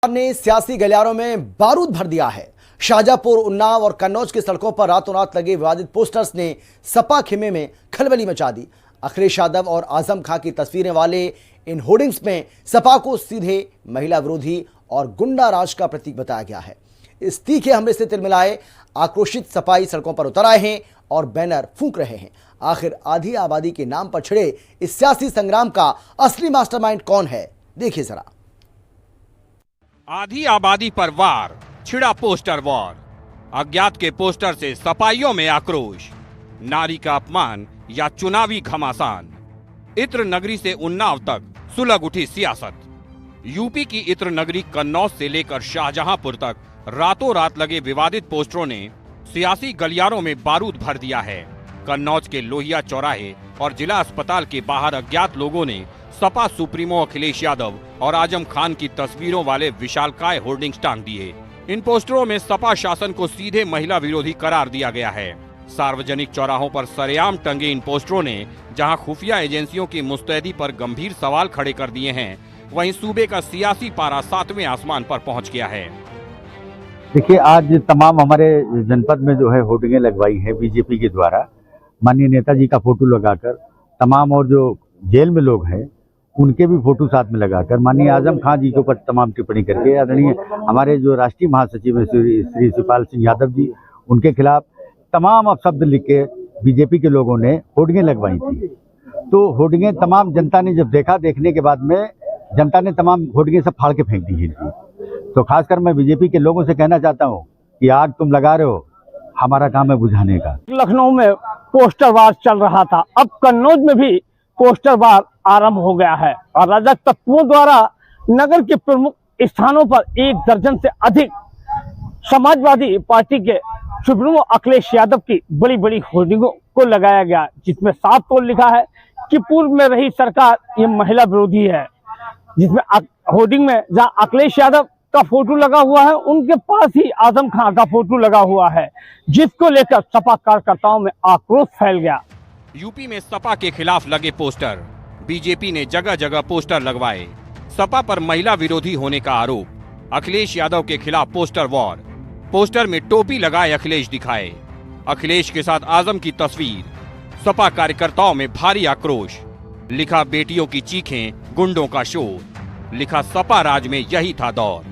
ने सियासी गलियारों में बारूद भर दिया है। शाहजहांपुर, उन्नाव और कन्नौज की सड़कों पर रातों रात लगे विवादित पोस्टर्स ने सपा खेमे में खलबली मचा दी। अखिलेश यादव और आजम खां की तस्वीरें वाले इन होर्डिंग्स में सपा को सीधे महिला विरोधी और गुंडा राज का प्रतीक बताया गया है। इस तीखे हमले से तिलमिलाए आक्रोशित सपाई सड़कों पर उतर आए हैं और बैनर फूंक रहे हैं। आखिर आधी आबादी के नाम पर छिड़े इस सियासी संग्राम का असली मास्टरमाइंड कौन है, देखिए जरा। आधी आबादी पर वार, छिड़ा पोस्टर वॉर। अज्ञात के पोस्टर से सपाइयों में आक्रोश, नारी का अपमान या चुनावी घमासान। इत्र नगरी से उन्नाव तक सुलग उठी सियासत। यूपी की इत्र नगरी कन्नौज से लेकर शाहजहांपुर तक रातों रात लगे विवादित पोस्टरों ने सियासी गलियारों में बारूद भर दिया है। कन्नौज के लोहिया चौराहे और जिला अस्पताल के बाहर अज्ञात लोगों ने सपा सुप्रीमो अखिलेश यादव और आजम खान की तस्वीरों वाले विशालकाय होर्डिंग्स टांग दिए। इन पोस्टरों में सपा शासन को सीधे महिला विरोधी करार दिया गया है। सार्वजनिक चौराहों पर सरेआम टंगे इन पोस्टरों ने जहां खुफिया एजेंसियों की मुस्तैदी पर गंभीर सवाल खड़े कर दिए हैं, वहीं सूबे का सियासी पारा 7वें आसमान पर पहुंच गया है। देखिए, आज तमाम हमारे जनपद में जो है होर्डिंगें लगवाई है बीजेपी के द्वारा, माननीय नेताजी का फोटो लगाकर, तमाम और जो जेल में लोग हैं उनके भी फोटो साथ में लगाकर, माननीय आजम खान जी के ऊपर तमाम टिप्पणी करके, आदरणीय हमारे जो राष्ट्रीय महासचिव है श्री शिवपाल सिंह यादव जी, उनके खिलाफ तमाम अपशब्द लिख के बीजेपी के लोगों ने होर्डिंगें लगवाई थी। तो होर्डिंगें तमाम जनता ने जब देखा, देखने के बाद में जनता ने तमाम होर्डिंगें सब फाड़ के फेंक दी थी। तो खासकर मैं बीजेपी के लोगों से कहना चाहता हूँ कि आग तुम लगा रहे हो, हमारा काम है बुझाने का। लखनऊ में पोस्टर वार चल रहा था, अब कन्नौज में भी पोस्टर वार आरंभ हो गया है और राजग तत्वों द्वारा नगर के प्रमुख स्थानों पर 1 दर्जन से अधिक समाजवादी पार्टी के सुप्रीमो अखिलेश यादव की बड़ी बड़ी होर्डिंगों को लगाया गया, जिसमें साफ तौर लिखा है कि पूर्व में रही सरकार ये महिला विरोधी है। जिसमें होर्डिंग में जहां अखिलेश यादव का फोटो लगा हुआ है, उनके पास ही आजम खान का फोटो लगा हुआ है, जिसको लेकर सपा कार्यकर्ताओं में आक्रोश फैल गया। यूपी में सपा के खिलाफ लगे पोस्टर, बीजेपी ने जगह जगह पोस्टर लगवाए। सपा पर महिला विरोधी होने का आरोप, अखिलेश यादव के खिलाफ पोस्टर वॉर। पोस्टर में टोपी लगाए अखिलेश दिखाए, अखिलेश के साथ आजम की तस्वीर। सपा कार्यकर्ताओं में भारी आक्रोश, लिखा बेटियों की चीखें, गुंडों का शोर। लिखा सपा राज में यही था दौर।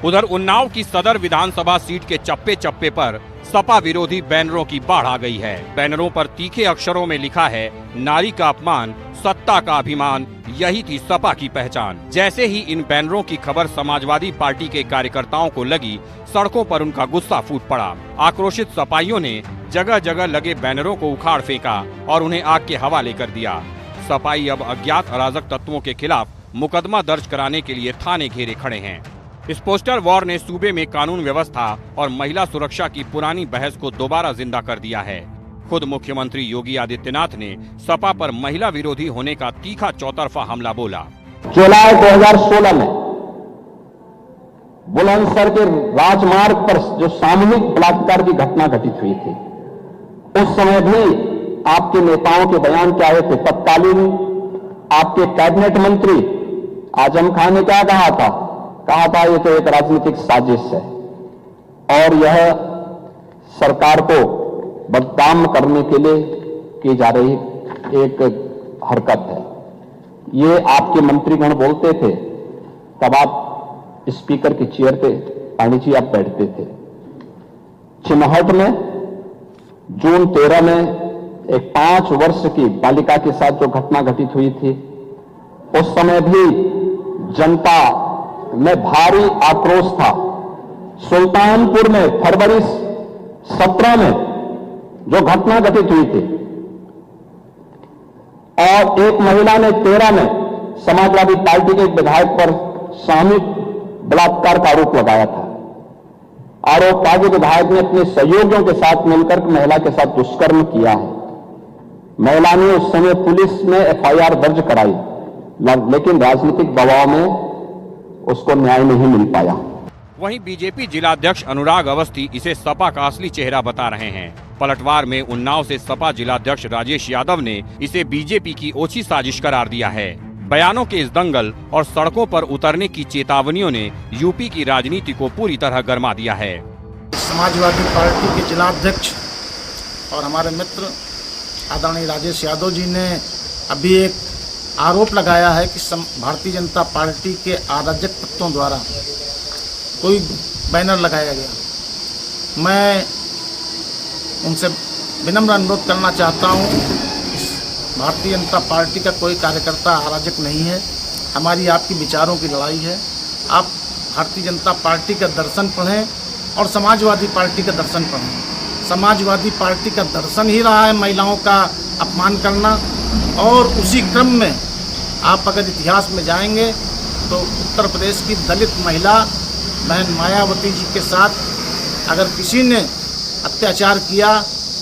उधर उन्नाव की सदर विधानसभा सीट के चप्पे चप्पे पर सपा विरोधी बैनरों की बाढ़ आ गई है। बैनरों पर तीखे अक्षरों में लिखा है, नारी का अपमान, सत्ता का अभिमान, यही थी सपा की पहचान। जैसे ही इन बैनरों की खबर समाजवादी पार्टी के कार्यकर्ताओं को लगी, सड़कों पर उनका गुस्सा फूट पड़ा। आक्रोशित सपाइयों ने जगह जगह लगे बैनरों को उखाड़ फेंका और उन्हें आग के हवाले कर दिया। सपाई अब अज्ञात अराजक तत्वों के खिलाफ मुकदमा दर्ज कराने के लिए थाने घेरे खड़े हैं। इस पोस्टर वॉर ने सूबे में कानून व्यवस्था और महिला सुरक्षा की पुरानी बहस को दोबारा जिंदा कर दिया है। खुद मुख्यमंत्री योगी आदित्यनाथ ने सपा पर महिला विरोधी होने का तीखा चौतरफा हमला बोला। जुलाई 2016 में बुलंदशहर के राजमार्ग पर जो सामूहिक बलात्कार की घटना घटित हुई थी, उस समय भी आपके नेताओं के बयान क्या आए थे। तत्कालीन आपके कैबिनेट मंत्री आजम खान ने क्या कहा था ये तो एक राजनीतिक साजिश है और यह सरकार को बदनाम करने के लिए की जा रही एक हरकत है। ये आपके मंत्रीगण बोलते थे, तब आप स्पीकर की चेयर पे पांडे जी आप बैठते थे। चिन्हट में जून 13 में एक 5 वर्ष की बालिका के साथ जो घटना घटित हुई थी, उस समय भी जनता में भारी आक्रोश था। सुल्तानपुर में फरवरी 17 में जो घटना घटित हुई थी और एक महिला ने 13 में समाजवादी पार्टी के एक विधायक पर सामूहिक बलात्कार का आरोप लगाया था। आरोप था कि विधायक ने अपने सहयोगियों के साथ मिलकर महिला के साथ दुष्कर्म किया है। महिला ने उस समय पुलिस में एफआईआर दर्ज कराई, लेकिन राजनीतिक दबाव में उसको न्याय नहीं मिल पाया। वहीं बीजेपी जिलाध्यक्ष अनुराग अवस्थी इसे सपा का असली चेहरा बता रहे हैं। पलटवार में उन्नाव से सपा जिलाध्यक्ष राजेश यादव ने इसे बीजेपी की ओछी साजिश करार दिया है। बयानों के इस दंगल और सड़कों पर उतरने की चेतावनियों ने यूपी की राजनीति को पूरी तरह गरमा दिया है। समाजवादी पार्टी के जिला अध्यक्ष और हमारे मित्र आदरणीय राजेश यादव जी ने अभी एक आरोप लगाया है कि भारतीय जनता पार्टी के अराजक तत्वों द्वारा कोई बैनर लगाया गया। मैं उनसे विनम्र अनुरोध करना चाहता हूं, भारतीय जनता पार्टी का कोई कार्यकर्ता अराजक नहीं है। हमारी आपकी विचारों की लड़ाई है। आप भारतीय जनता पार्टी का दर्शन पढ़ें और समाजवादी पार्टी का दर्शन पढ़ें। समाजवादी पार्टी का दर्शन ही रहा है महिलाओं का अपमान करना, और उसी क्रम में आप अगर इतिहास में जाएंगे तो उत्तर प्रदेश की दलित महिला बहन मायावती जी के साथ अगर किसी ने अत्याचार किया,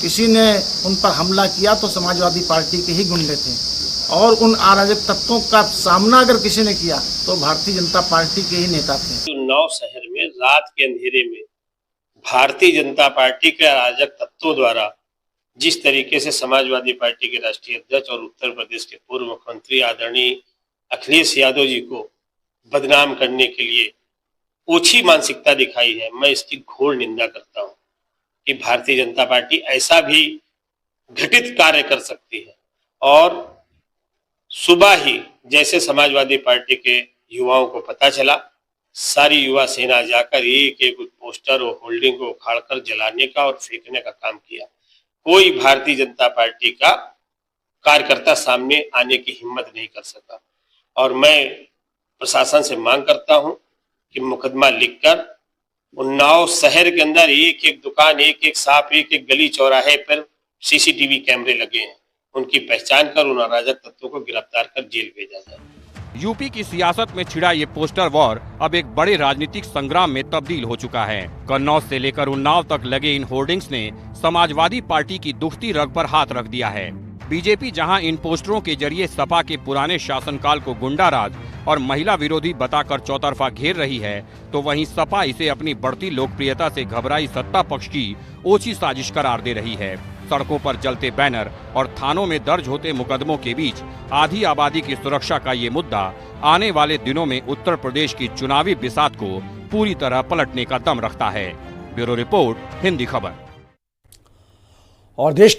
किसी ने उन पर हमला किया तो समाजवादी पार्टी के ही गुंडे थे, और उन अराजक तत्वों का सामना अगर किसी ने किया तो भारतीय जनता पार्टी के ही नेता थे। उन्नाव शहर में रात के अंधेरे में भारतीय जनता पार्टी के अराजक तत्वों द्वारा जिस तरीके से समाजवादी पार्टी के राष्ट्रीय अध्यक्ष और उत्तर प्रदेश के पूर्व मुख्यमंत्री आदरणीय अखिलेश यादव जी को बदनाम करने के लिए ओछी मानसिकता दिखाई है, मैं इसकी घोर निंदा करता हूं कि भारतीय जनता पार्टी ऐसा भी घटित कार्य कर सकती है। और सुबह ही जैसे समाजवादी पार्टी के युवाओं को पता चला, सारी युवा सेना जाकर एक एक पोस्टर और होल्डिंग को उखाड़कर जलाने का और फेंकने का काम किया। कोई भारतीय जनता पार्टी का कार्यकर्ता सामने आने की हिम्मत नहीं कर सका, और मैं प्रशासन से मांग करता हूं कि मुकदमा लिखकर उन्नाव शहर के अंदर एक एक दुकान, एक एक शॉप, एक एक गली चौराहे पर सीसीटीवी कैमरे लगे हैं, उनकी पहचान कर उन अराजक तत्वों को गिरफ्तार कर जेल भेजा जाए। यूपी की सियासत में छिड़ा ये पोस्टर वॉर अब एक बड़े राजनीतिक संग्राम में तब्दील हो चुका है। कन्नौज से लेकर उन्नाव तक लगे इन होर्डिंग्स ने समाजवादी पार्टी की दुखती रग पर हाथ रख दिया है। बीजेपी जहां इन पोस्टरों के जरिए सपा के पुराने शासनकाल को गुंडा राज और महिला विरोधी बताकर चौतरफा घेर रही है, तो वहीं सपा इसे अपनी बढ़ती लोकप्रियता से घबराई सत्ता पक्ष की ओछी साजिश करार दे रही है। सड़कों पर जलते बैनर और थानों में दर्ज होते मुकदमों के बीच आधी आबादी की सुरक्षा का ये मुद्दा आने वाले दिनों में उत्तर प्रदेश की चुनावी बिसात को पूरी तरह पलटने का दम रखता है। ब्यूरो रिपोर्ट, हिंदी खबर। और देश